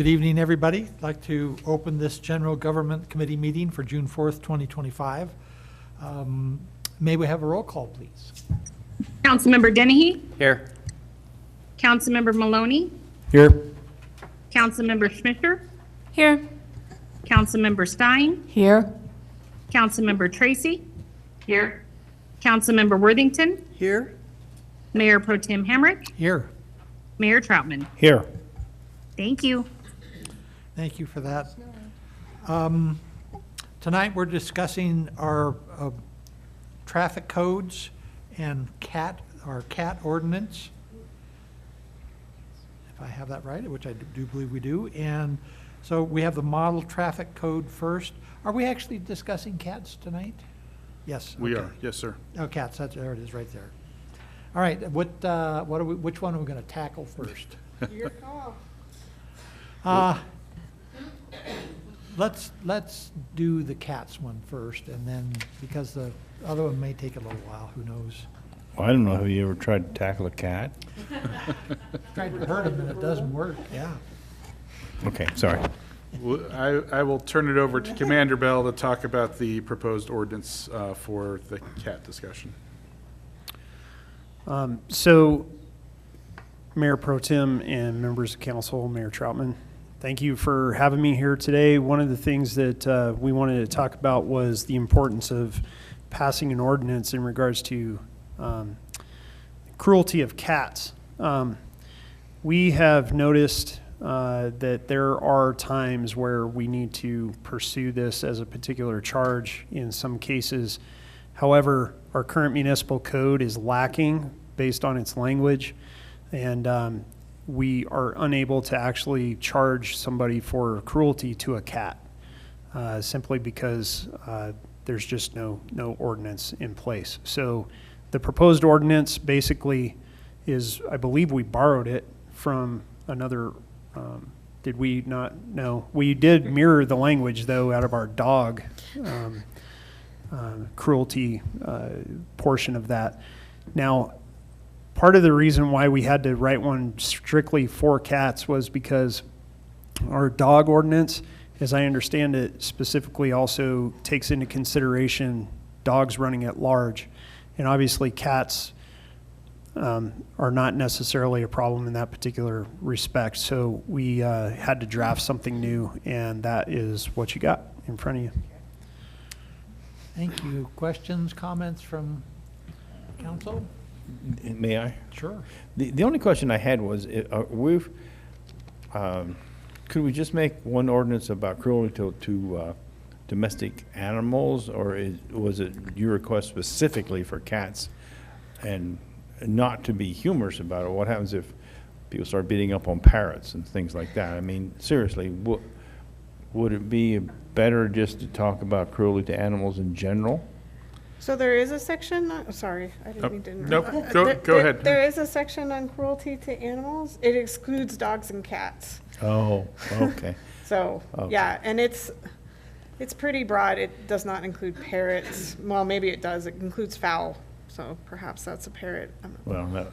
Good evening, everybody. I'd like to open this General Government Committee meeting for June 4th, 2025. May we have a roll call, please? Councilmember Dennehy? Here. Councilmember Maloney? Here. Councilmember Schmisher? Here. Councilmember Stein? Here. Councilmember Tracy? Here. Councilmember Worthington? Here. Mayor Pro Tem Hamrick? Here. Mayor Troutman? Here. Thank you. Thank you for that. Tonight, we're discussing our traffic codes and our CAT ordinance, if I have that right, which I do believe we do. And so we have the model traffic code first. Are we actually discussing CATs tonight? Yes. We okay. are, yes, sir. Oh, CATs, there it is, right there. All right, which one are we going to tackle first? Your call. Let's do the cats one first, and then, because the other one may take a little while, who knows? Well, I don't know, have you ever tried to tackle a cat? Tried to hurt him and it doesn't work, yeah. Okay, sorry. I will turn it over to Commander Bell to talk about the proposed ordinance for the CAT discussion. So, Mayor Pro Tem and members of council, Mayor Troutman, thank you for having me here today. One of the things that we wanted to talk about was the importance of passing an ordinance in regards to cruelty of cats. We have noticed that there are times where we need to pursue this as a particular charge in some cases. However, our current municipal code is lacking based on its language, and we are unable to actually charge somebody for cruelty to a cat simply because there's just no ordinance in place. So the proposed ordinance basically is, I believe we borrowed it from another, did we not? No, we did mirror the language though out of our dog cruelty portion of that. Now, part of the reason why we had to write one strictly for cats was because our dog ordinance, as I understand it, specifically also takes into consideration dogs running at large. And obviously cats are not necessarily a problem in that particular respect. So we had to draft something new, and that is what you got in front of you. Thank you. Questions, comments from council? May I? Sure. The only question I had was, could we just make one ordinance about cruelty to domestic animals, or was it your request specifically for cats, and not to be humorous about it? What happens if people start beating up on parrots and things like that? I mean, seriously, would it be better just to talk about cruelty to animals in general? So there is a section, sorry, I didn't mean to interrupt. Nope, go ahead. There is a section on cruelty to animals. It excludes dogs and cats. Oh, okay. So, Okay. yeah, and it's pretty broad. It does not include parrots. Well, maybe it does. It includes fowl. So perhaps that's a parrot. Well,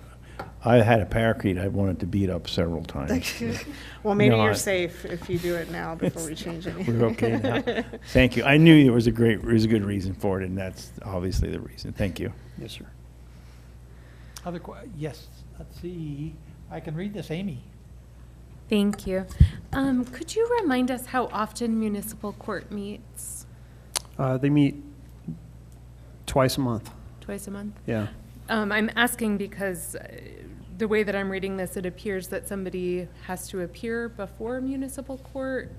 I had a parakeet I wanted to beat up several times. Well, maybe No, you're safe if you do it now before we change anything. We're okay now. Thank you. I knew there was a good reason for it, and that's obviously the reason. Thank you. Yes, sir. Yes, let's see. I can read this, Amy. Thank you. Could you remind us how often municipal court meets? They meet twice a month. Twice a month? Yeah. I'm asking because the way that I'm reading this, it appears that somebody has to appear before municipal court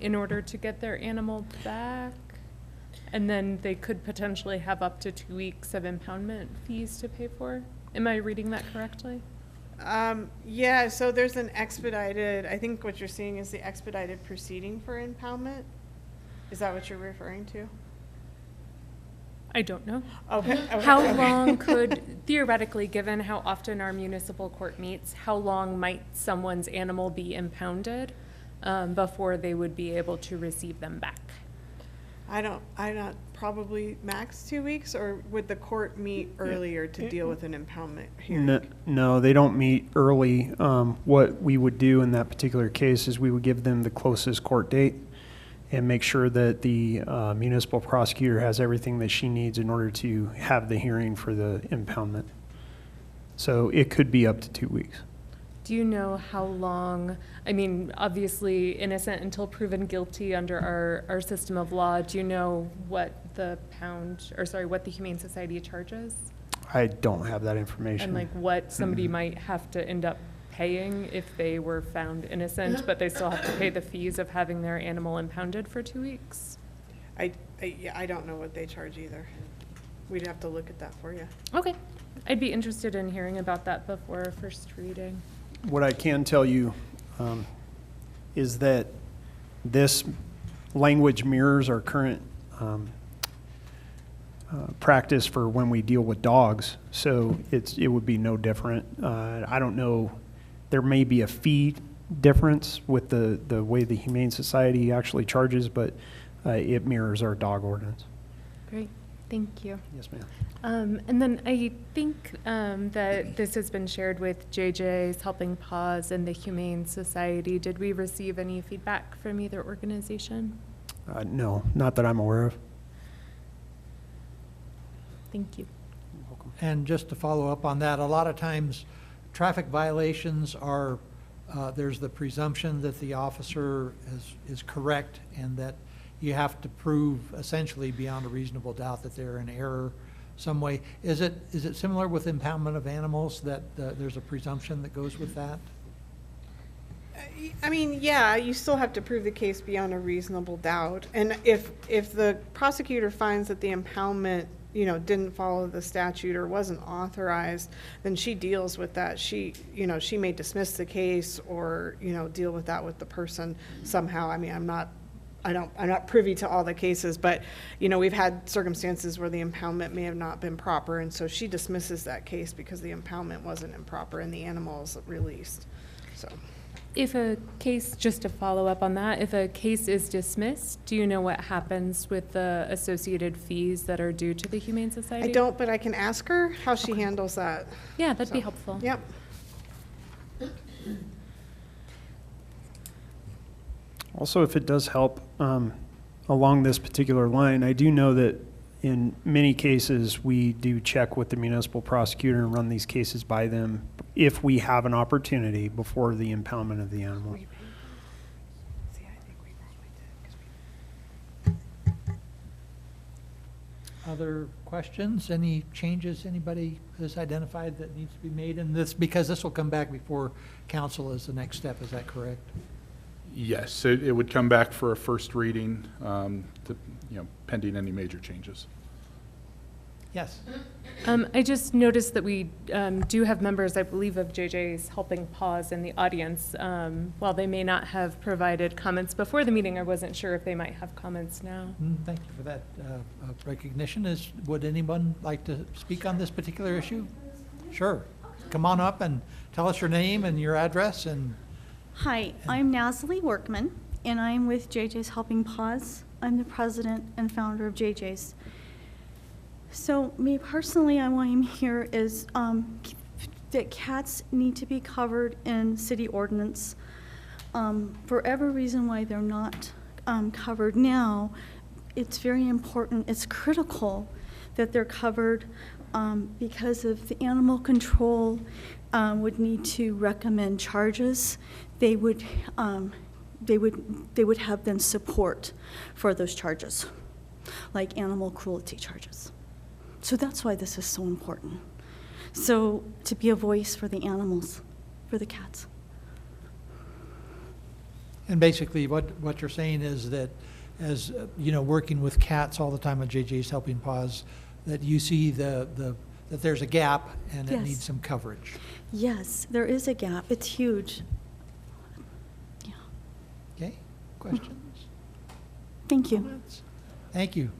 in order to get their animal back. And then they could potentially have up to 2 weeks of impoundment fees to pay for. Am I reading that correctly? Yeah, so there's an expedited, I think what you're seeing is the expedited proceeding for impoundment. Is that what you're referring to? I don't know. Okay. How long could, theoretically, given how often our municipal court meets, how long might someone's animal be impounded before they would be able to receive them back? I don't, probably max 2 weeks, or would the court meet earlier to deal with an impoundment hearing? No, they don't meet early. What we would do in that particular case is we would give them the closest court date and make sure that the municipal prosecutor has everything that she needs in order to have the hearing for the impoundment. So it could be up to 2 weeks. Do you know how long, I mean, obviously innocent until proven guilty under our system of law. Do you know what what the Humane Society charges? I don't have that information. And like what somebody might have to end up paying if they were found innocent, but they still have to pay the fees of having their animal impounded for 2 weeks? Yeah, I don't know what they charge either. We'd have to look at that for you. Okay. I'd be interested in hearing about that before first reading. What I can tell you is that this language mirrors our current practice for when we deal with dogs, so it would be no different. I don't know, there may be a fee difference with the way the Humane Society actually charges, but it mirrors our dog ordinance. Great. Thank you. Yes, ma'am. And then I think that this has been shared with JJ's Helping Paws and the Humane Society. Did we receive any feedback from either organization? No, not that I'm aware of. Thank you. And just to follow up on that, a lot of times, traffic violations are, there's the presumption that the officer is correct and that you have to prove essentially beyond a reasonable doubt that they're in error some way. Is it similar with impoundment of animals, that there's a presumption that goes with that? I mean, yeah, you still have to prove the case beyond a reasonable doubt. And if the prosecutor finds that the impoundment, didn't follow the statute or wasn't authorized, then she deals with that. She may dismiss the case or, deal with that with the person somehow. I mean, I'm not privy to all the cases, but, we've had circumstances where the impoundment may have not been proper, and so she dismisses that case because the impoundment wasn't improper and the animal is released, so. If a case, just to follow up on that, if a case is dismissed, do you know what happens with the associated fees that are due to the Humane Society? I don't, but I can ask her how she handles that. Yeah, that'd be So, helpful. Yep. Also, if it does help along this particular line, I do know that in many cases, we do check with the municipal prosecutor and run these cases by them if we have an opportunity before the impoundment of the animal. Other questions? Any changes anybody has identified that needs to be made in this? Because this will come back before council as the next step, is that correct? Yes, it would come back for a first reading, pending any major changes. Yes. I just noticed that we do have members, I believe, of JJ's Helping Paws in the audience. While they may not have provided comments before the meeting, I wasn't sure if they might have comments now. Thank you for that recognition. Would anyone like to speak on this particular issue? Sure. Come on up and tell us your name and your address and. Hi, I'm Nasli Workman, and I'm with JJ's Helping Paws. I'm the president and founder of JJ's. So me personally, why I'm here is that cats need to be covered in city ordinance. For every reason why they're not covered now, it's very important, it's critical that they're covered because if the animal control would need to recommend charges, they would have then support for those charges, like animal cruelty charges. So that's why this is so important. So to be a voice for the animals, for the cats. And basically what you're saying is that as, working with cats all the time at JJ's Helping Paws, that you see that there's a gap and it Yes. needs some coverage. Yes, there is a gap. It's huge. Yeah. Okay, questions? Thank you. Comments? Thank you.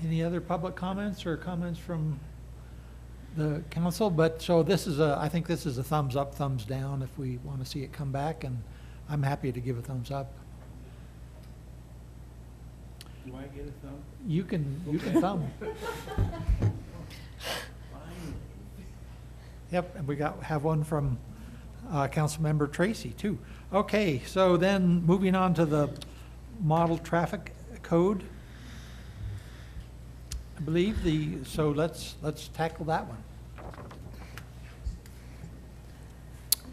Any other public comments or comments from the council? But, so this is I think this is a thumbs up, thumbs down if we want to see it come back. And I'm happy to give a thumbs up. Do I get a thumb? You can thumb. Yep, and we have one from Councilmember Tracy, too. Okay, so then moving on to the model traffic code. I believe so let's tackle that one.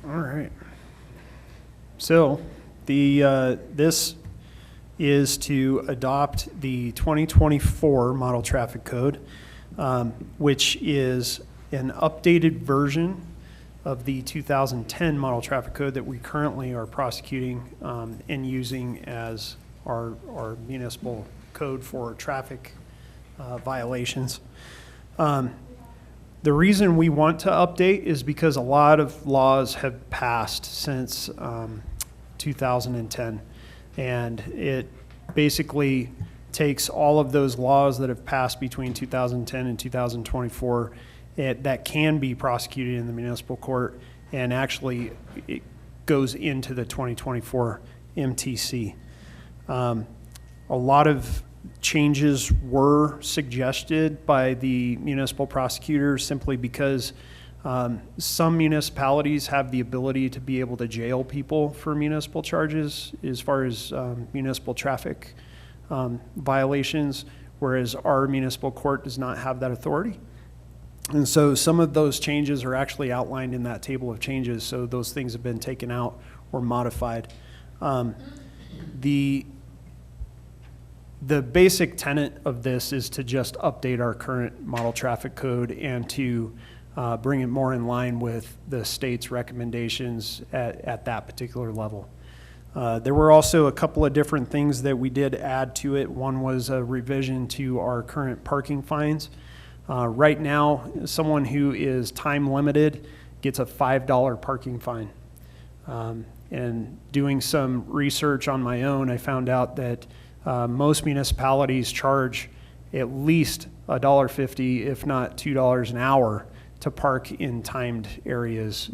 All right. So this is to adopt the 2024 Model Traffic Code, which is an updated version of the 2010 Model Traffic Code that we currently are prosecuting and using as our municipal code for traffic violations. The reason we want to update is because a lot of laws have passed since 2010, and it basically takes all of those laws that have passed between 2010 and 2024 that can be prosecuted in the municipal court, and actually it goes into the 2024 MTC. A lot of changes were suggested by the municipal prosecutors simply because some municipalities have the ability to be able to jail people for municipal charges as far as municipal traffic violations, whereas our municipal court does not have that authority. And so some of those changes are actually outlined in that table of changes, so those things have been taken out or modified. The basic tenet of this is to just update our current model traffic code and to bring it more in line with the state's recommendations at that particular level. There were also a couple of different things that we did add to it. One was a revision to our current parking fines. Right now, someone who is time limited gets a $5 parking fine. And doing some research on my own, I found out that most municipalities charge at least $1.50, if not $2 an hour, to park in timed areas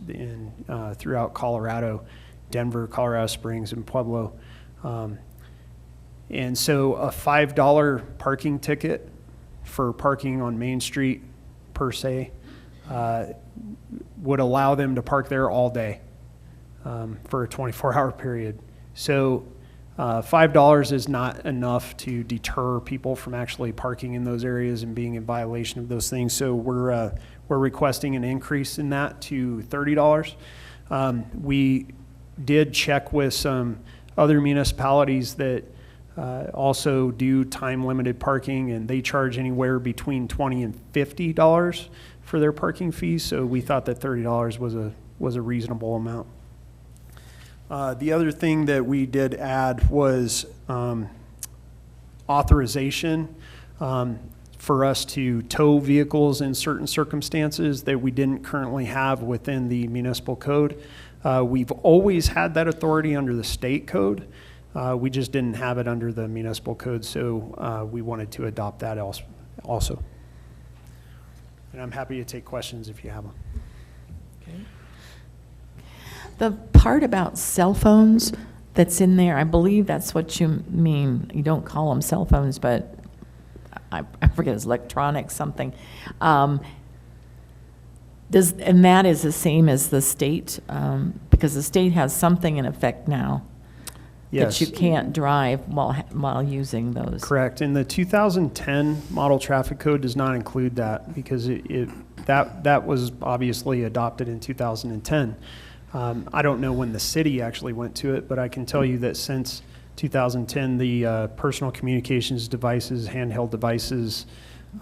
throughout Colorado, Denver, Colorado Springs, and Pueblo. And so a $5 parking ticket for parking on Main Street per se would allow them to park there all day for a 24-hour period. So $5 is not enough to deter people from actually parking in those areas and being in violation of those things. So we're requesting an increase in that to $30. We did check with some other municipalities that also do time-limited parking, and they charge anywhere between $20 and $50 for their parking fees. So we thought that $30 was a reasonable amount. The other thing that we did add was authorization for us to tow vehicles in certain circumstances that we didn't currently have within the municipal code. We've always had that authority under the state code. We just didn't have it under the municipal code, so we wanted to adopt that also. And I'm happy to take questions if you have them. Okay. The part about cell phones that's in there, I believe that's what you mean. You don't call them cell phones, but I forget, it's electronic something. And that is the same as the state, because the state has something in effect now. Yes. That you can't drive while using those. Correct. And the 2010 Model Traffic Code does not include that because that was obviously adopted in 2010. I don't know when the city actually went to it, but I can tell you that since 2010, the personal communications devices, handheld devices,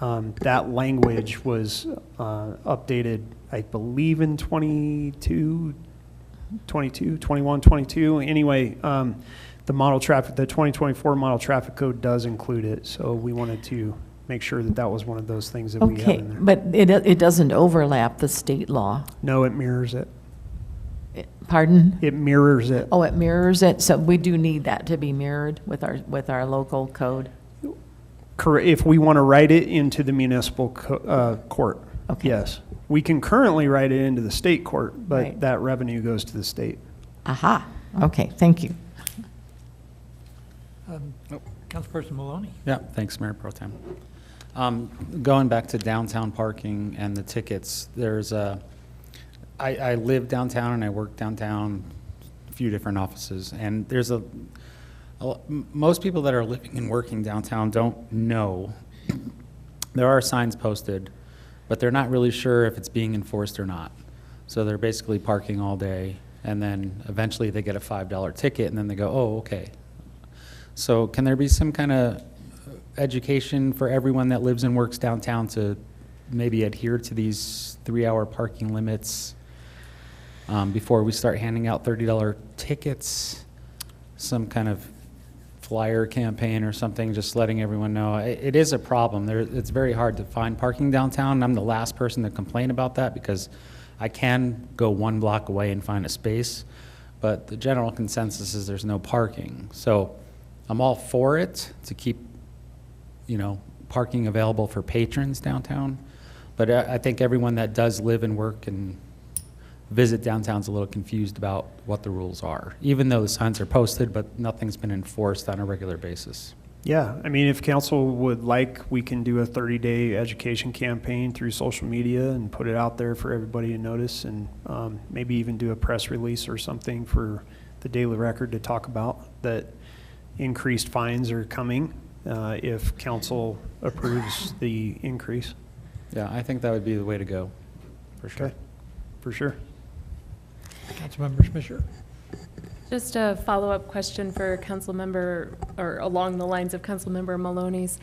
that language was updated, I believe, in 21, 22. Anyway, the 2024 Model Traffic Code does include it, so we wanted to make sure that was one of those things that we have Okay, in there. but it doesn't overlap the state law. No, it mirrors it. Pardon? It mirrors it. Oh, it mirrors it, so we do need that to be mirrored with our local code. Correct. If we want to write it into the municipal court, Okay. yes. We can currently write it into the state court, but Right. that revenue goes to the state. Aha, Okay, thank you. Councilperson Maloney? Yeah, thanks, Mayor Pro Tem. Going back to downtown parking and the tickets, I live downtown and I work downtown, a few different offices, and there's most people that are living and working downtown don't know. There are signs posted, but they're not really sure if it's being enforced or not. So they're basically parking all day, and then eventually they get a $5 ticket, and then they go, oh, okay. So can there be some kind of education for everyone that lives and works downtown to maybe adhere to these 3-hour parking limits before we start handing out $30 tickets? Some kind of flyer campaign or something, just letting everyone know. It is a problem. It's very hard to find parking downtown. I'm the last person to complain about that because I can go 1 block away and find a space, but the general consensus is there's no parking. So I'm all for it to keep, parking available for patrons downtown. But I think everyone that does live and work and visit downtown's a little confused about what the rules are, even though the signs are posted, but nothing's been enforced on a regular basis. Yeah, I mean, if council would like, we can do a 30-day education campaign through social media and put it out there for everybody to notice, and maybe even do a press release or something for the Daily Record to talk about that increased fines are coming if council approves the increase. Yeah, I think that would be the way to go, for sure. Okay, for sure. Councilmember Smisher? Just a follow-up question for Councilmember, or along the lines of Councilmember Maloney's.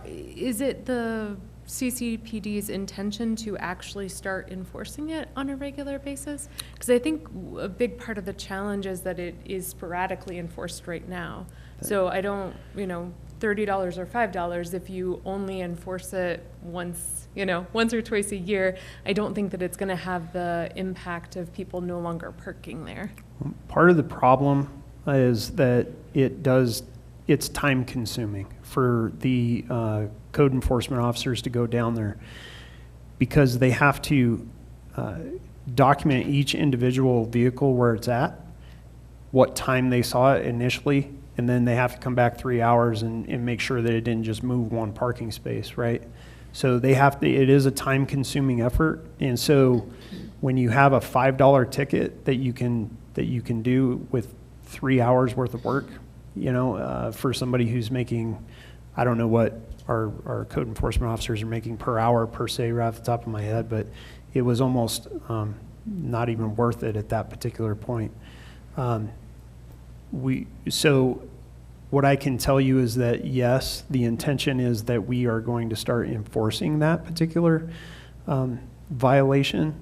Is it the CCPD's intention to actually start enforcing it on a regular basis? Because I think a big part of the challenge is that it is sporadically enforced right now. So I don't, $30 or $5, if you only enforce it once or twice a year, I don't think that it's going to have the impact of people no longer parking there. Part of the problem is that it's time consuming for the code enforcement officers to go down there because they have to document each individual vehicle where it's at, what time they saw it initially, and then they have to come back 3 hours and make sure that it didn't just move 1 parking space, right? So it is a time consuming effort. And so when you have a $5 ticket that you can do with 3 hours worth of work, for somebody who's making, I don't know what our code enforcement officers are making per hour per se right off the top of my head, but it was almost not even worth it at that particular point. So what I can tell you is that, yes, the intention is that we are going to start enforcing that particular violation.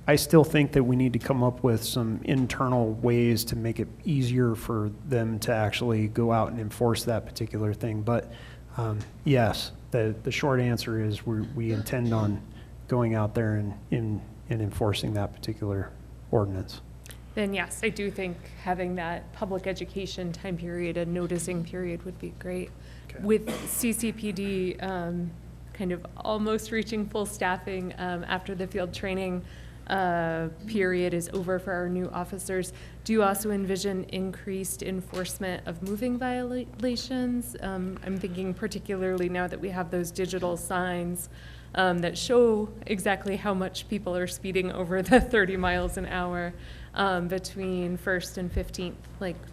I still think that we need to come up with some internal ways to make it easier for them to actually go out and enforce that particular thing. But yes, the short answer is we intend on going out there and enforcing that particular ordinance. Then yes, I do think having that public education time period and noticing period would be great. Okay. With CCPD kind of almost reaching full staffing after the field training period is over for our new officers, do you also envision increased enforcement of moving violations? I'm thinking particularly now that we have those digital signs that show exactly how much people are speeding over the 30 miles an hour between 1st and 15th.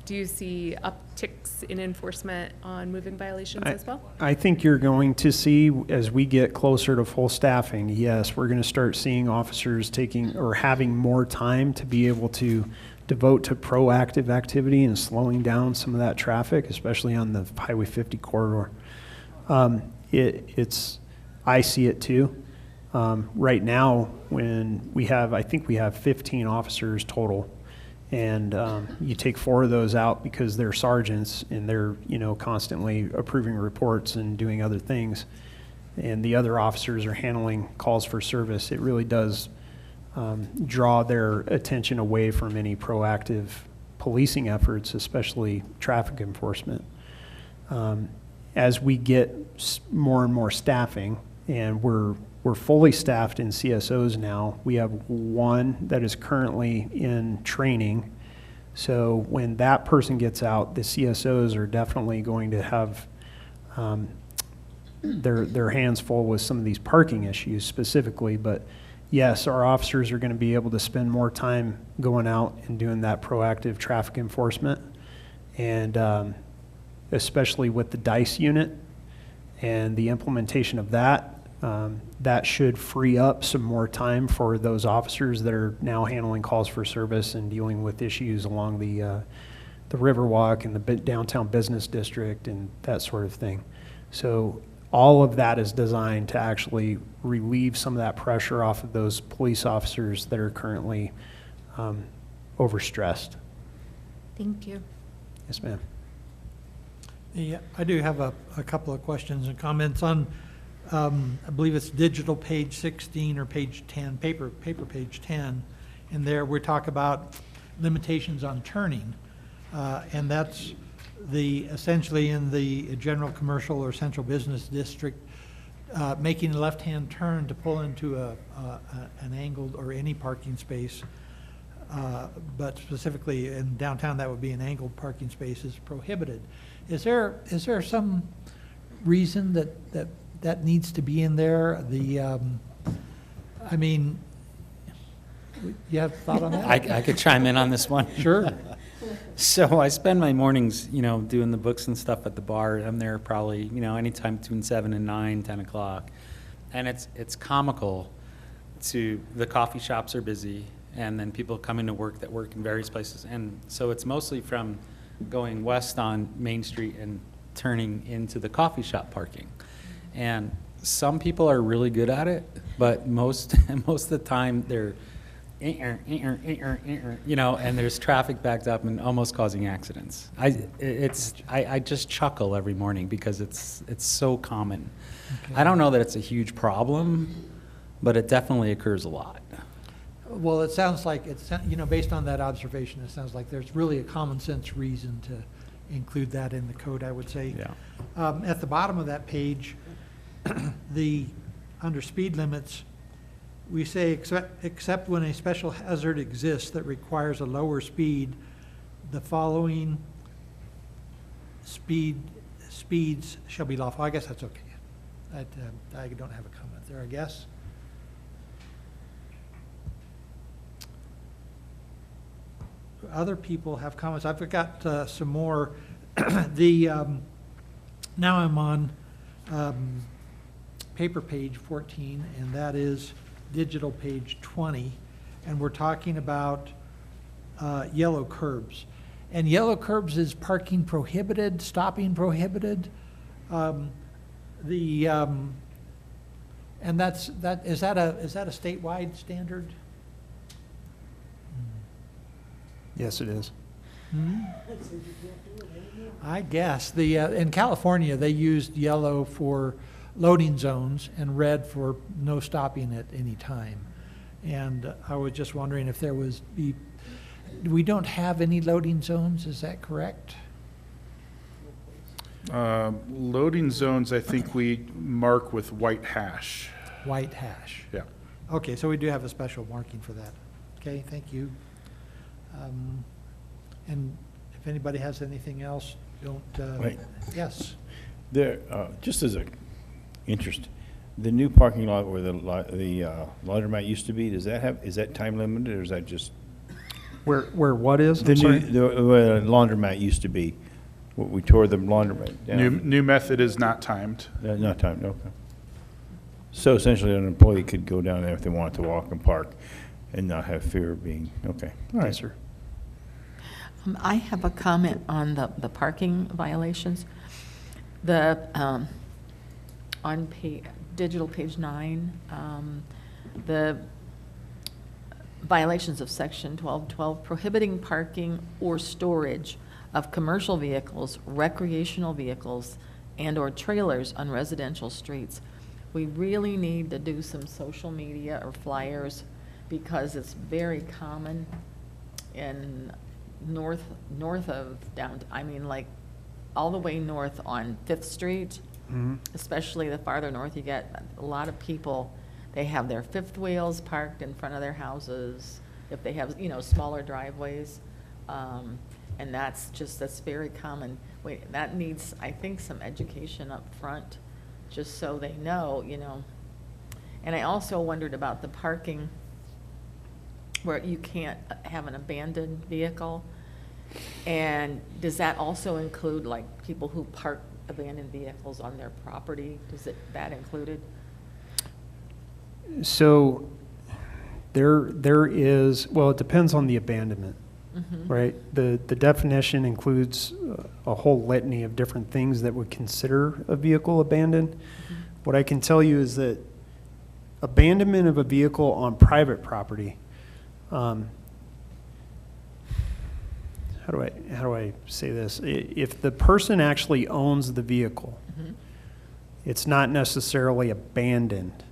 Do you see upticks in enforcement on moving violations as well? I think you're going to see, as we get closer to full staffing, yes, we're going to start seeing officers taking or having more time to be able to devote to proactive activity and slowing down some of that traffic, especially on the Highway 50 corridor. I see it too. Right now, I think we have 15 officers total, and you take 4 of those out because they're sergeants and they're constantly approving reports and doing other things, and the other officers are handling calls for service. It really does draw their attention away from any proactive policing efforts, especially traffic enforcement. As we get more and more staffing, and we're fully staffed in CSOs now. We have 1 that is currently in training So when that person gets out, the CSOs are definitely going to have their hands full with some of these parking issues specifically. But yes, our officers are going to be able to spend more time going out and doing that proactive traffic enforcement. And especially with the DICE unit and the implementation of that, that should free up some more time for those officers that are now handling calls for service and dealing with issues along the Riverwalk and the downtown business district and that sort of thing. So all of that is designed to actually relieve some of that pressure off of those police officers that are currently overstressed. Thank you. Yes, ma'am. Yeah, I do have a couple of questions and comments on, I believe it's digital page 16 or page 10, paper page 10. And there we talk about limitations on turning. And that's essentially in the general commercial or central business district, making a left-hand turn to pull into an angled or any parking space. But specifically in downtown, that would be an angled parking space is prohibited. Is there some reason that needs to be in there? I mean, you have thought on that? I could chime in on this one. Sure. So I spend my mornings, doing the books and stuff at the bar. I'm there probably, anytime between 7 and 9, 10 o'clock. And it's comical the coffee shops are busy, and then people coming to work that work in various places. And so it's mostly from going west on Main Street and turning into the coffee shop parking. And some people are really good at it, but most of the time they're, and there's traffic backed up and almost causing accidents. I just chuckle every morning because it's so common. Okay. I don't know that it's a huge problem, but it definitely occurs a lot. Well, it sounds like based on that observation, it sounds like there's really a common sense reason to include that in the code, I would say. Yeah. At the bottom of that page, under speed limits, we say except when a special hazard exists that requires a lower speed, the following speeds shall be lawful. I guess that's okay. I don't have a comment there, I guess. Other people have comments. I've got some more. Now I'm on paper page 14, and that is digital page 20, and we're talking about yellow curbs. And yellow curbs is parking prohibited, stopping prohibited. And is that a statewide standard? Yes, it is. I guess in California they used yellow for loading zones and red for no stopping at any time. And I was just wondering if we don't have any loading zones, is that correct? Loading zones, I think we mark with white hash. White hash. Yeah. Okay, so we do have a special marking for that. Okay, thank you. And if anybody has anything else, don't, Wait. yes. There, just as a interest, the new parking lot where the laundromat used to be, is that time limited, or is that just? Where what is? The I'm sorry? where the laundromat used to be, we tore the laundromat down. New method is not timed. Not timed, okay. So essentially, an employee could go down there if they wanted to walk and park and not have fear of being, okay. All right, Yes, sir. I have a comment on the parking violations. On digital page 9, the violations of section 1212 prohibiting parking or storage of commercial vehicles, recreational vehicles, and/or trailers on residential streets. We really need to do some social media or flyers because it's very common in north of like all the way north on 5th Street, especially the farther north you get, a lot of people, they have their fifth wheels parked in front of their houses. If they have, smaller driveways, And that's very common. Wait, that needs, I think, some education up front, just so they know, you know. And I also wondered about the parking, where you can't have an abandoned vehicle. And does that also include, like, people who park abandoned vehicles on their property? That included? So there is, well, it depends on the abandonment, right? The definition includes a whole litany of different things that would consider a vehicle abandoned. What I can tell you is that abandonment of a vehicle on private property, how do I say this? If the person actually owns the vehicle, it's not necessarily abandoned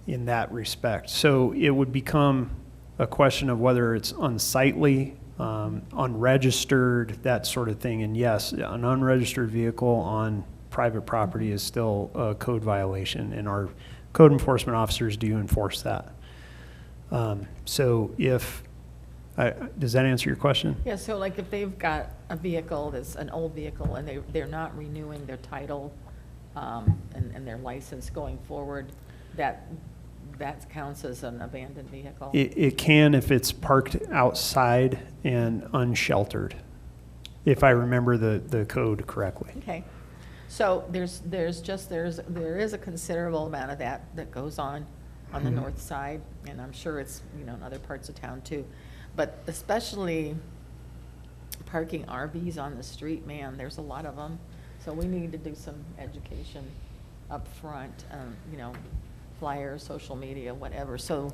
in that respect. So it would become a question of whether it's unsightly, unregistered, that sort of thing. And yes, an unregistered vehicle on private property is still a code violation, and our code enforcement officers do enforce that. So does that answer your question? Yeah, so like if they've got a vehicle that's an old vehicle and they're not renewing their title and their license going forward, that counts as an abandoned vehicle? It can if it's parked outside and unsheltered, if I remember the code correctly. Okay. So there is a considerable amount of that goes on the north side, and I'm sure it's, you know, in other parts of town too. But especially parking RVs on the street, man, there's a lot of them. So we need to do some education up front, you know, flyers, social media, whatever, so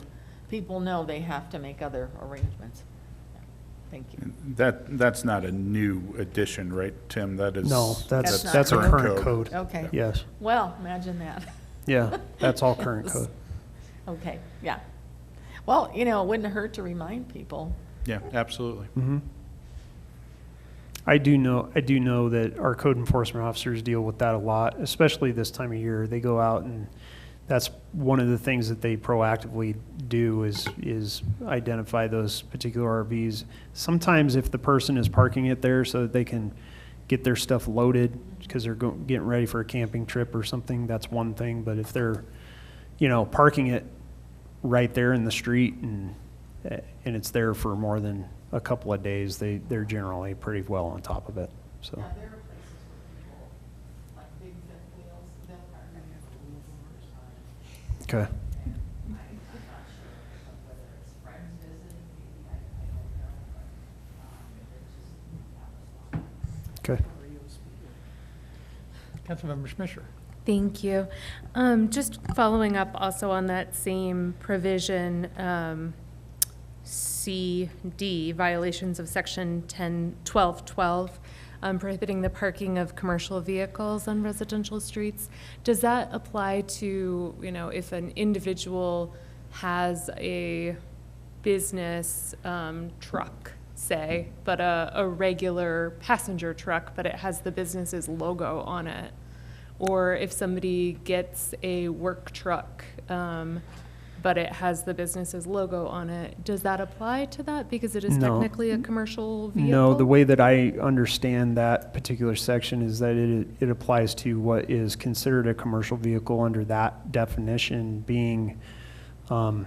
people know they have to make other arrangements. Yeah. Thank you. That's not a new addition, right, Tim? That is. No, That's that's a not current code. Okay. Yes. Well, imagine that. Yeah, that's all current code. Okay, yeah. Well, you know, it wouldn't hurt to remind people. Yeah, absolutely. I do know that our code enforcement officers deal with that a lot, especially this time of year. They go out, and that's one of the things that they proactively do is identify those particular RVs. Sometimes if the person is parking it there so that they can get their stuff loaded because they're getting ready for a camping trip or something, that's one thing. But if they're, you know, parking it right there in the street and it's there for more than a couple of days, they're generally pretty well on top of it, so. Yeah, there are places where people, like big fifth wheels, they'll park on their wheels. Okay. I'm not sure whether it's friends visiting, maybe, I don't know, but, Okay. Councilmember Schmisher. Thank you. Just following up also on that same provision, CD, violations of section 1212, prohibiting the parking of commercial vehicles on residential streets. Does that apply to, you know, if an individual has a business truck, say, but a regular passenger truck, but it has the business's logo on it? Or if somebody gets a work truck, but it has the business's logo on it, does that apply to that because it is No. technically a commercial vehicle? No, the way that I understand that particular section is that it applies to what is considered a commercial vehicle under that definition being, you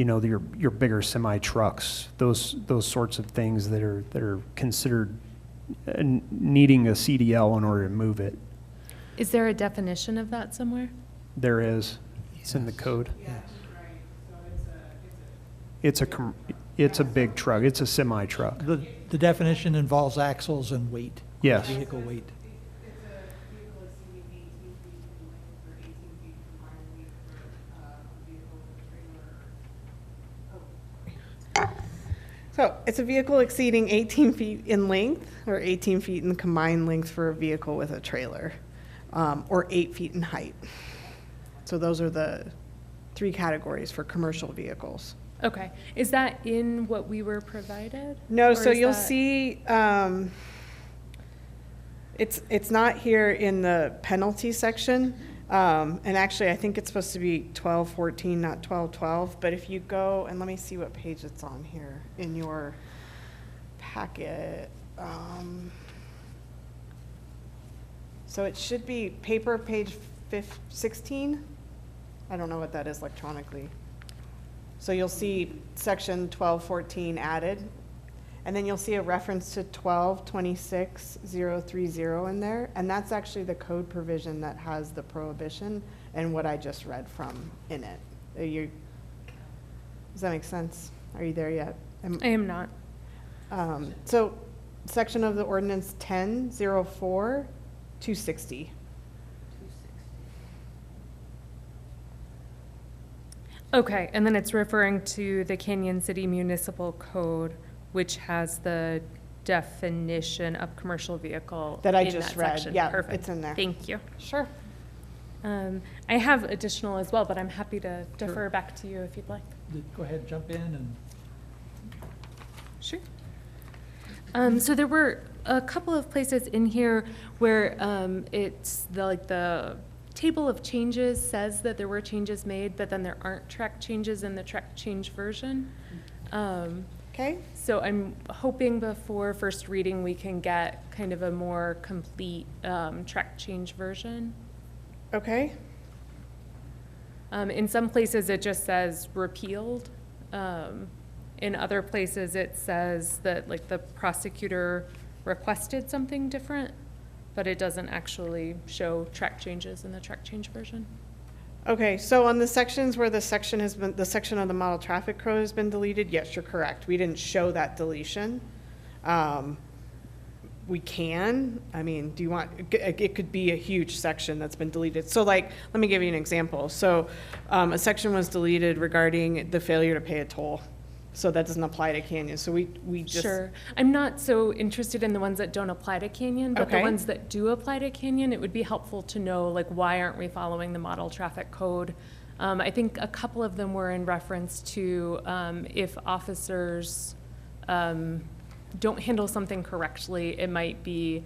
know, your bigger semi trucks, those sorts of things that are considered needing a CDL in order to move it. Is there a definition of that somewhere? There is. It's in the code. It's a big truck. It's a semi truck. The definition involves axles and weight. Yes. Vehicle weight. So it's a vehicle exceeding 18 feet in length or 18 feet in combined length for a vehicle with a trailer, or 8 feet in height. So those are the three categories for commercial vehicles. Okay. Is that in what we were provided? No, Or so is you'll that- see, it's not here in the penalty section. And actually, I think it's supposed to be 1214, not 1212. But if you go, and let me see what page it's on here in your packet. So it should be paper page 16. I don't know what that is electronically. So you'll see section 1214 added, and then you'll see a reference to 1226.030 in there, and that's actually the code provision that has the prohibition and what I just read from in it. Does that make sense? Are you there yet? I am not. So section of the ordinance 1004-260. Okay, and then it's referring to the Canyon City Municipal Code, which has the definition of commercial vehicle That I in just that read. section. Yeah, Perfect. it's in there. Thank you. Sure. I have additional as well, but I'm happy to defer back to you if you'd like. Go ahead, jump in and. Sure. So there were a couple of places in here where it's the table of changes says that there were changes made, but then there aren't track changes in the track change version. Okay. So I'm hoping before first reading, we can get kind of a more complete track change version. Okay. In some places, it just says repealed. In other places, it says that like the prosecutor requested something different, but it doesn't actually show track changes in the track change version. Okay, so on the sections where the section of the model traffic code has been deleted, yes, you're correct. We didn't show that deletion. We can, I mean, do you want, it could be a huge section that's been deleted. So like, let me give you an example. So a section was deleted regarding the failure to pay a toll. So that doesn't apply to Canyon. So we just. Sure. I'm not so interested in the ones that don't apply to Canyon, but the Okay. ones that do apply to Canyon, it would be helpful to know, like, why aren't we following the model traffic code? I think a couple of them were in reference to if officers don't handle something correctly, it might be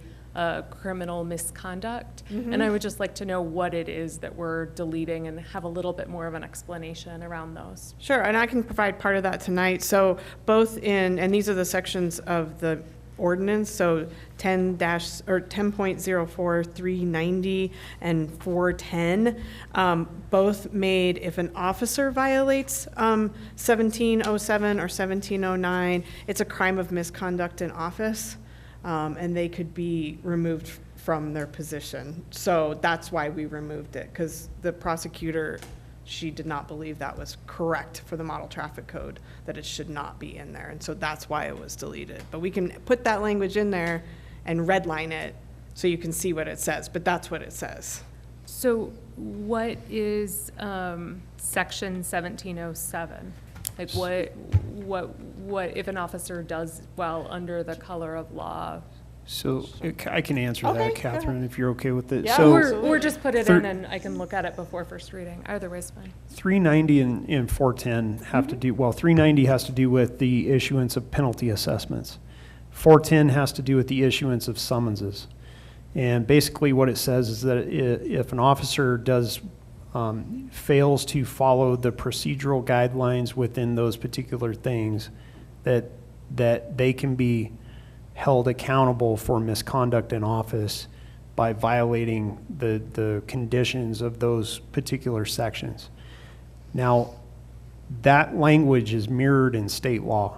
criminal misconduct. And I would just like to know what it is that we're deleting and have a little bit more of an explanation around those. Sure, and I can provide part of that tonight. So both in, and these are the sections of the ordinance, so 10.04, 390, and 410, both made if an officer violates 1707 or 1709, it's a crime of misconduct in office, and they could be removed from their position. So that's why we removed it, because the prosecutor, she did not believe that was correct for the model traffic code, that it should not be in there. And so that's why it was deleted. But we can put that language in there and redline it so you can see what it says, but that's what it says. So what is section 1707? Like what if an officer does well under the color of law? So I can answer Okay, that, go Catherine, ahead. if you're okay with it. Yeah, So Or just put it Thir- in and I can look at it before first reading. Either way's fine. 390 and 410 have to do, well, 390 has to do with the issuance of penalty assessments. 410 has to do with the issuance of summonses. And basically what it says is that if an officer fails to follow the procedural guidelines within those particular things, that they can be held accountable for misconduct in office by violating the conditions of those particular sections. Now, that language is mirrored in state law.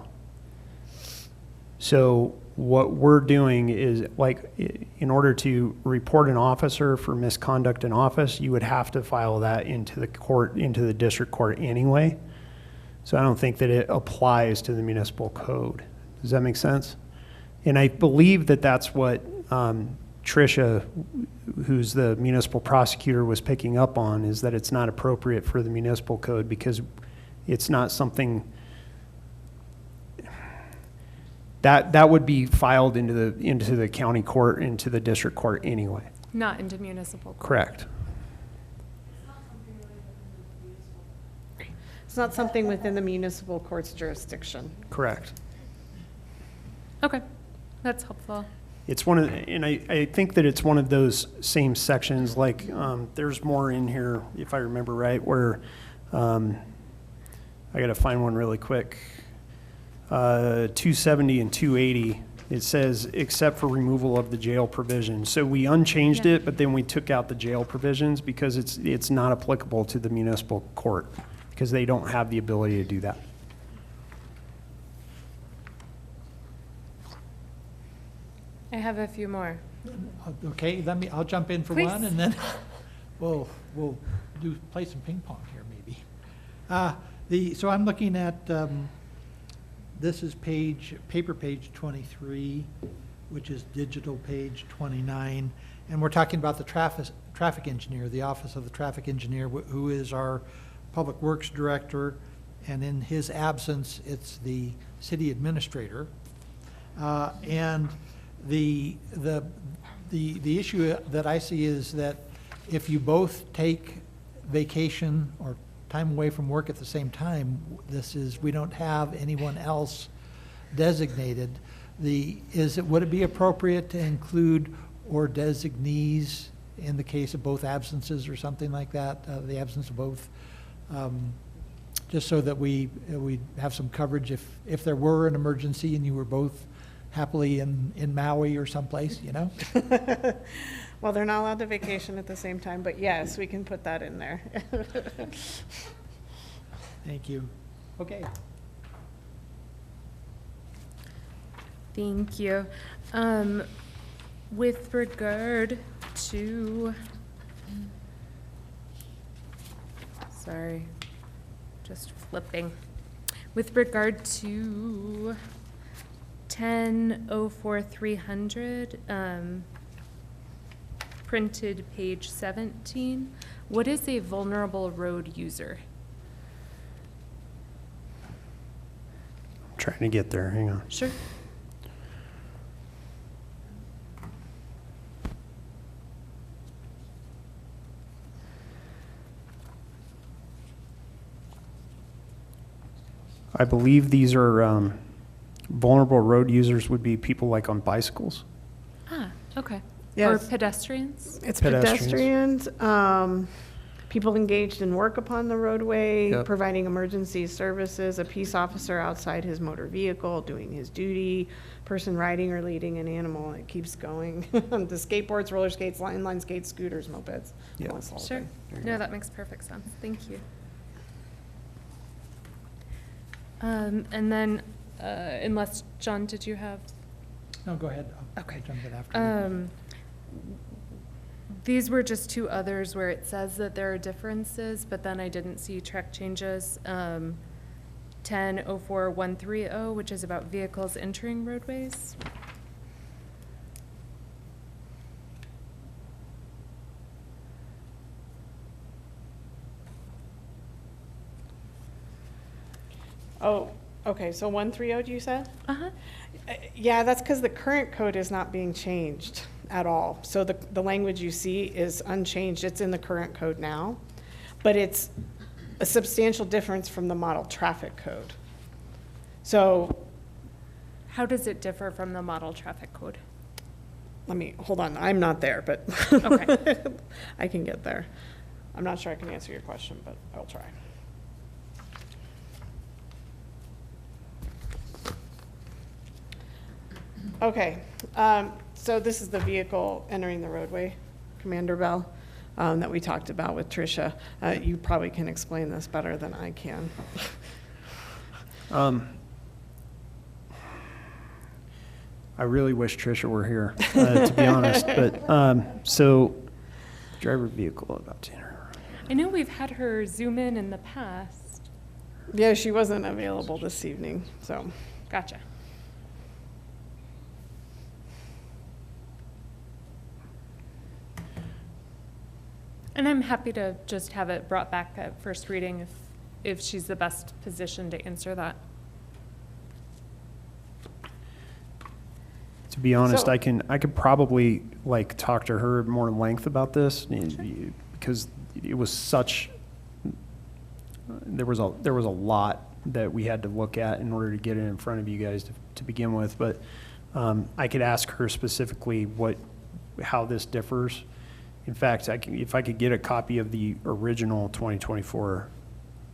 So what we're doing is, like, in order to report an officer for misconduct in office, you would have to file that into the court, into the district court anyway. So I don't think that it applies to the municipal code. Does that make sense? And I believe that that's what Tricia, who's the municipal prosecutor, was picking up on, is that it's not appropriate for the municipal code because it's not something that would be filed into the county court, into the district court anyway. Not into municipal court. Correct. It's not something within the municipal court's jurisdiction. Correct. Okay, that's helpful. It's one of, and I think that it's one of those same sections, like, there's more in here, if I remember right, where, I gotta find one really quick. 270 and 280, it says, except for removal of the jail provision. So we unchanged Yeah. it, but then we took out the jail provisions because it's not applicable to the municipal court, because they don't have the ability to do that. I have a few more. Okay, I'll jump in for Please. one, and then we'll play some ping pong here, maybe. So I'm looking at, this is paper page 23, which is digital page 29, and we're talking about the traffic engineer, the Office of the Traffic Engineer, who is our Public Works Director, and in his absence, it's the city administrator. And the issue that I see is that if you both take vacation or time away from work at the same time, we don't have anyone else designated. Would it be appropriate to include or designees in the case of both absences or something like that, the absence of both? Just so that we have some coverage if there were an emergency and you were both happily in Maui or someplace, you know? Well, they're not allowed to vacation at the same time, but yes, we can put that in there. Thank you. Okay. Thank you. With regard to, sorry, just flipping. With regard to 1004-300, printed page 17, what is a vulnerable road user? I'm trying to get there, hang on. Sure. I believe these are vulnerable road users would be people like on bicycles. Ah, okay. Yes. Or pedestrians? It's Pedestrians. pedestrians, people engaged in work upon the roadway, Yep. providing emergency services, a peace officer outside his motor vehicle doing his duty, person riding or leading an animal. It keeps going. The skateboards, roller skates, inline skates, scooters, mopeds. Yep. That's the whole Sure. thing. There you No, go. that makes perfect sense. Thank you. And then, unless, John, did you have? No, go ahead. I'll Okay. jump in after you. These were just two others where it says that there are differences, but then I didn't see track changes. 1004-130, which is about vehicles entering roadways. Oh, okay, so 130, you said? Uh-huh. Yeah, that's because the current code is not being changed at all. So the language you see is unchanged. It's in the current code now. But it's a substantial difference from the model traffic code. So How does it differ from the model traffic code? hold on, I'm not there, but Okay. I can get there. I'm not sure I can answer your question, but I'll try. Okay, so this is the vehicle entering the roadway, Commander Bell, that we talked about with Tricia. You probably can explain this better than I can. I really wish Tricia were here, to be honest, but, so, driver vehicle about to enter. I know we've had her zoom in the past. Yeah, she wasn't available this evening, so. Gotcha. And I'm happy to just have it brought back at first reading if she's the best position to answer that. To be honest, So- I could probably like talk to her more in length about this because it was such, there was a lot that we had to look at in order to get it in front of you guys to begin with. But I could ask her specifically how this differs. In fact, if I could get a copy of the original 2024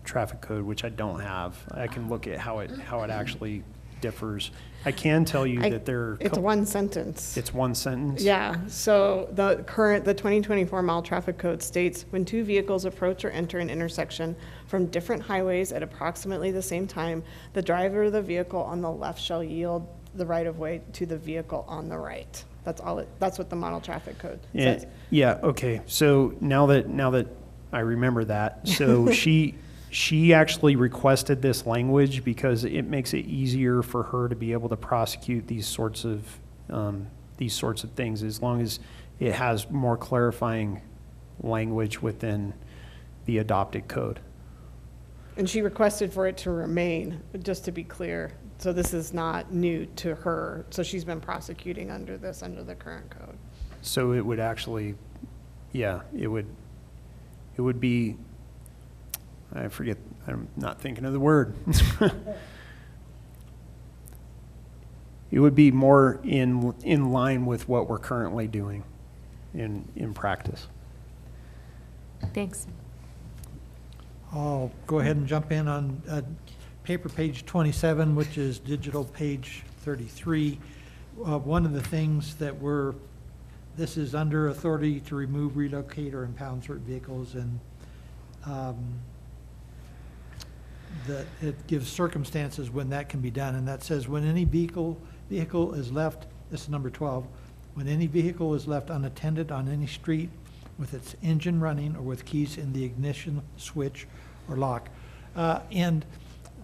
traffic code, which I don't have, I can look at how it actually differs. I can tell you that there. It's one sentence. It's one sentence? Yeah, so the 2024 Model Traffic Code states, when two vehicles approach or enter an intersection from different highways at approximately the same time, the driver of the vehicle on the left shall yield the right-of-way to the vehicle on the right. That's what the Model Traffic Code Yeah, says. yeah, okay. So now that I remember that, so she actually requested this language because it makes it easier for her to be able to prosecute these sorts of things, as long as it has more clarifying language within the adopted code. And she requested for it to remain, just to be clear. So this is not new to her. So she's been prosecuting under the current code. So it would actually, yeah, it would be, I forget, I'm not thinking of the word. It would be more in line with what we're currently doing in practice. Thanks. I'll go ahead and jump in on paper page 27, which is digital page 33. One of the things that this is under authority to remove, relocate, or impound certain vehicles, and that it gives circumstances when that can be done, and that says when any vehicle is left, this is number 12, when any vehicle is left unattended on any street with its engine running or with keys in the ignition switch or lock. And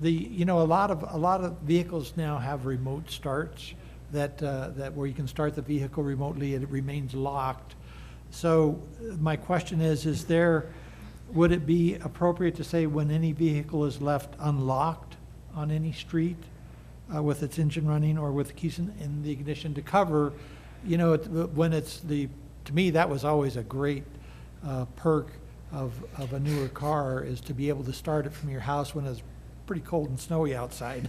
a lot of vehicles now have remote starts that where you can start the vehicle remotely and it remains locked. So my question is would it be appropriate to say when any vehicle is left unlocked on any street with its engine running or with the keys in the ignition to cover, when to me, that was always a great perk of a newer car, is to be able to start it from your house when it's pretty cold and snowy outside.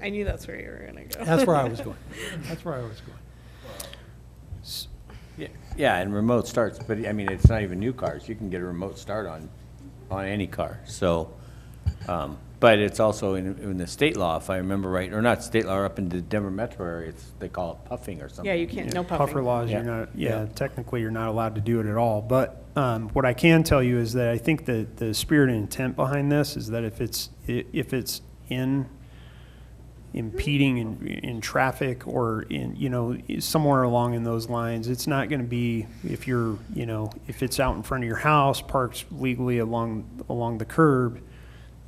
I knew that's where you were going to go. That's where I was going. Yeah, and remote starts, but I mean, it's not even new cars. You can get a remote start on any car. So, but it's also in the state law, if I remember right, or not state law, up in the Denver metro area, they call it puffing or something. Yeah, you can't, no puffing. Puffer laws, Yeah. you're not, Yeah. technically you're not allowed to do it at all. But what I can tell you is that I think that the spirit and intent behind this is that if it's impeding in traffic or somewhere along in those lines, it's not going to be, if it's out in front of your house, parked legally along the curb,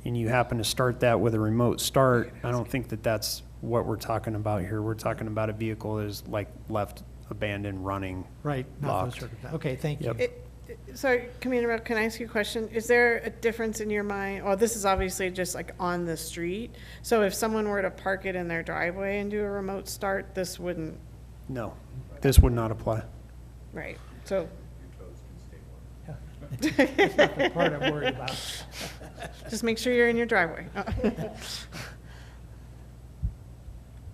and you happen to start that with a remote start, I don't think that that's what we're talking about here. We're talking about a vehicle that is left abandoned, running. Right. Not those Locked. circumstances. Okay, thank you. Yep. Sorry, Commander Bell, can I ask you a question? Is there a difference in your mind? Well, this is obviously just on the street. So if someone were to park it in their driveway and do a remote start, this wouldn't, No, this would not apply. right? So That's not the part I'm worried about. just make sure you're in your driveway.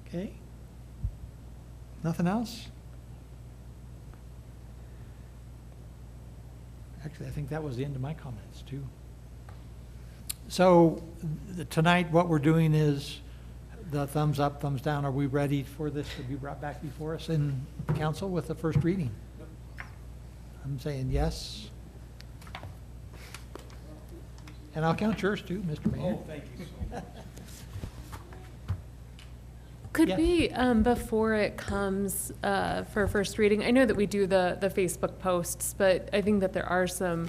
Okay. Nothing else? Actually, I think that was the end of my comments, too. So tonight, what we're doing is the thumbs up, thumbs down. Are we ready for this to be brought back before us in council with the first reading? I'm saying yes. And I'll count yours, too, Mr. Mayor. Oh, thank you so much. Could Yeah. we, before it comes for first reading, I know that we do the Facebook posts, but I think that there are some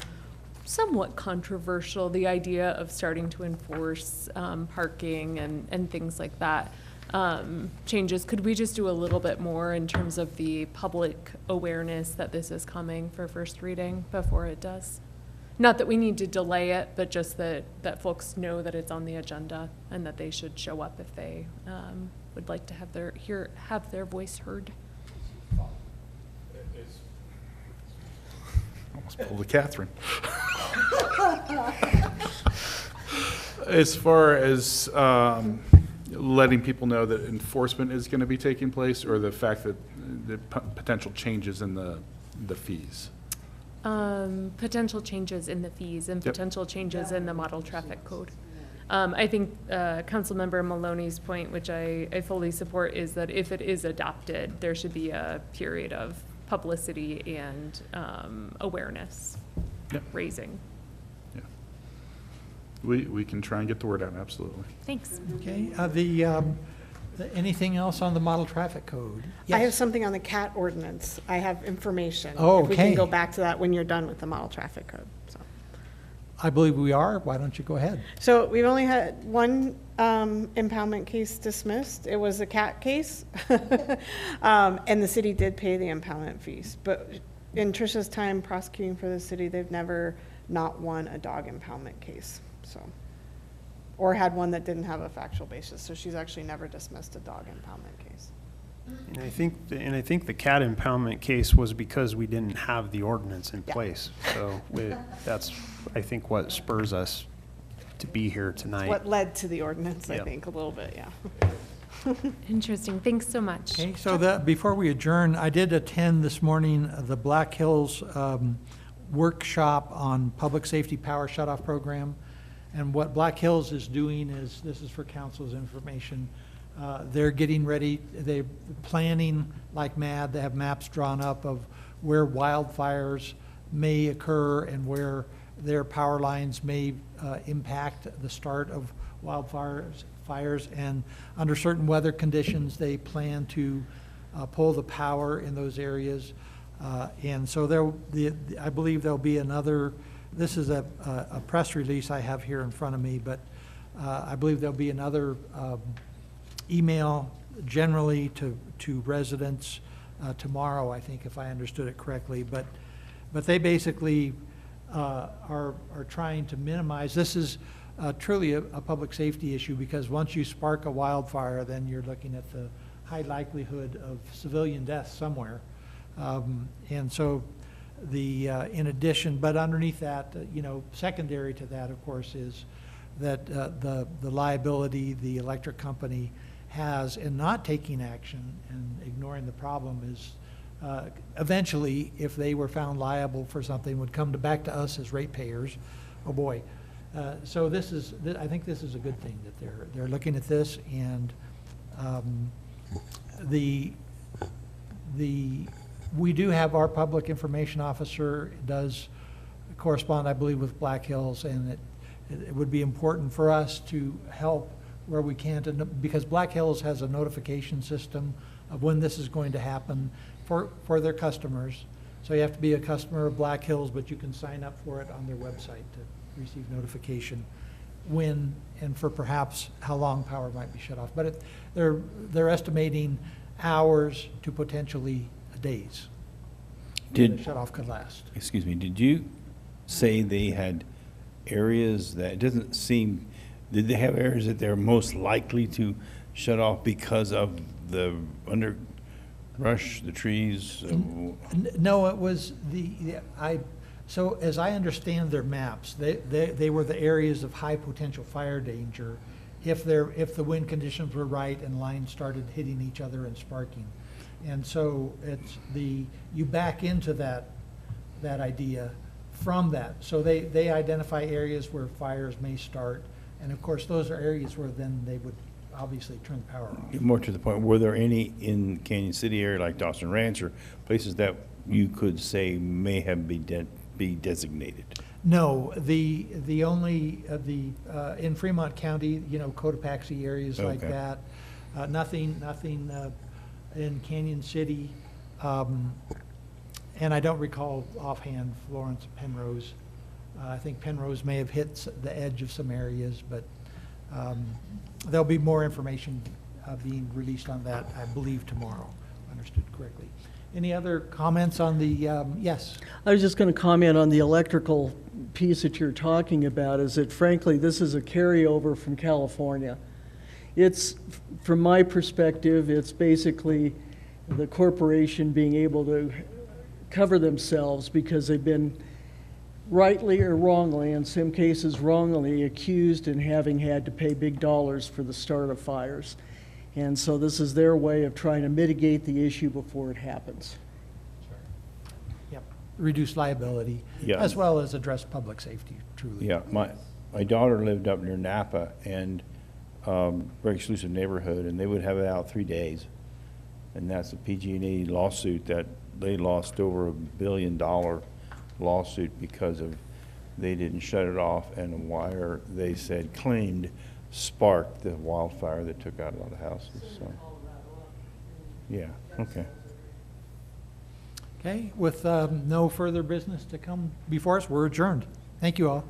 somewhat controversial, the idea of starting to enforce parking and things like that, changes. Could we just do a little bit more in terms of the public awareness that this is coming for first reading before it does? Not that we need to delay it, but just that folks know that it's on the agenda and that they should show up if they would like to have their voice heard. Almost pulled a Catherine. As far as letting people know that enforcement is going to be taking place, or the fact that the potential changes in the fees? Potential changes in the fees and Yep. potential changes in the model traffic code. I think Councilmember Maloney's point, which I fully support, is that if it is adopted, there should be a period of publicity and awareness Yep. raising. Yeah. We can try and get the word out, absolutely. Thanks. Okay, anything else on the model traffic code? I have Yes. something on the CAT ordinance. I have information. Oh, If we can okay. go back to that when you're done with the model traffic code, so. I believe we are. Why don't you go ahead? So we've only had one impoundment case dismissed. It was a CAT case. And the city did pay the impoundment fees. But in Tricia's time prosecuting for the city, they've never not won a dog impoundment case, so. Or had one that didn't have a factual basis. So she's actually never dismissed a dog impoundment case. And I think the cat impoundment case was because we didn't have the ordinance in Yeah. place. So that's, I think, what spurs us to be here tonight. What led to the ordinance, I Yep. think, a little bit, yeah. Interesting. Thanks so much. Okay, so before we adjourn, I did attend this morning the Black Hills workshop on public safety power shutoff program. And what Black Hills is doing is, this is for council's information, they're getting ready, they're planning like mad. They have maps drawn up of where wildfires may occur and where their power lines may impact the start of wildfires. And under certain weather conditions, they plan to pull the power in those areas. And so I believe there'll be another, this is a press release I have here in front of me, but I believe there'll be another email generally to residents tomorrow, I think, if I understood it correctly. But they basically are trying to minimize, this is truly a public safety issue, because once you spark a wildfire, then you're looking at the high likelihood of civilian death somewhere. And so in addition, but underneath that, secondary to that, of course, is that the liability the electric company has in not taking action and ignoring the problem is eventually, if they were found liable for something, would come back to us as ratepayers. Oh, boy. So I think this is a good thing that they're looking at this, and we do have our public information officer does correspond, I believe, with Black Hills, and it would be important for us to help where we can, because Black Hills has a notification system of when this is going to happen for their customers. So you have to be a customer of Black Hills, but you can sign up for it on their website to receive notification when and for perhaps how long power might be shut off. But they're estimating hours to potentially days. The shut-off could last. Excuse me, did you say they had areas that, it doesn't seem, did they have areas that they're most likely to shut off because of the underbrush, the trees? No, it was so as I understand their maps, they were the areas of high potential fire danger if the wind conditions were right and lines started hitting each other and sparking. And so you back into that idea from that. So they identify areas where fires may start, and of course, those are areas where then they would obviously turn the power off. More to the point, were there any in Canyon City area like Dawson Ranch or places that you could say may have be designated? No, the only, in Fremont County, Cotopaxi areas like Okay. that. Nothing in Canyon City. And I don't recall offhand Florence, Penrose. I think Penrose may have hit the edge of some areas, but there'll be more information being released on that, I believe, tomorrow, if I understood correctly. Any other comments on the, yes? I was just going to comment on the electrical piece that you're talking about, is that frankly, this is a carryover from California. It's, from my perspective, it's basically the corporation being able to cover themselves because they've been rightly or wrongly, in some cases wrongly, accused and having had to pay big dollars for the start of fires. And so this is their way of trying to mitigate the issue before it happens. Yep, reduce liability, Yeah. as well as address public safety, truly. Yeah, my daughter lived up near Napa and, very exclusive neighborhood, and they would have it out 3 days. And that's a PG&E lawsuit that they lost over $1 billion lawsuit because of, they didn't shut it off, and a wire, they said, claimed sparked the wildfire that took out a lot of houses, so. Yeah, okay. Okay, with no further business to come before us, we're adjourned. Thank you all.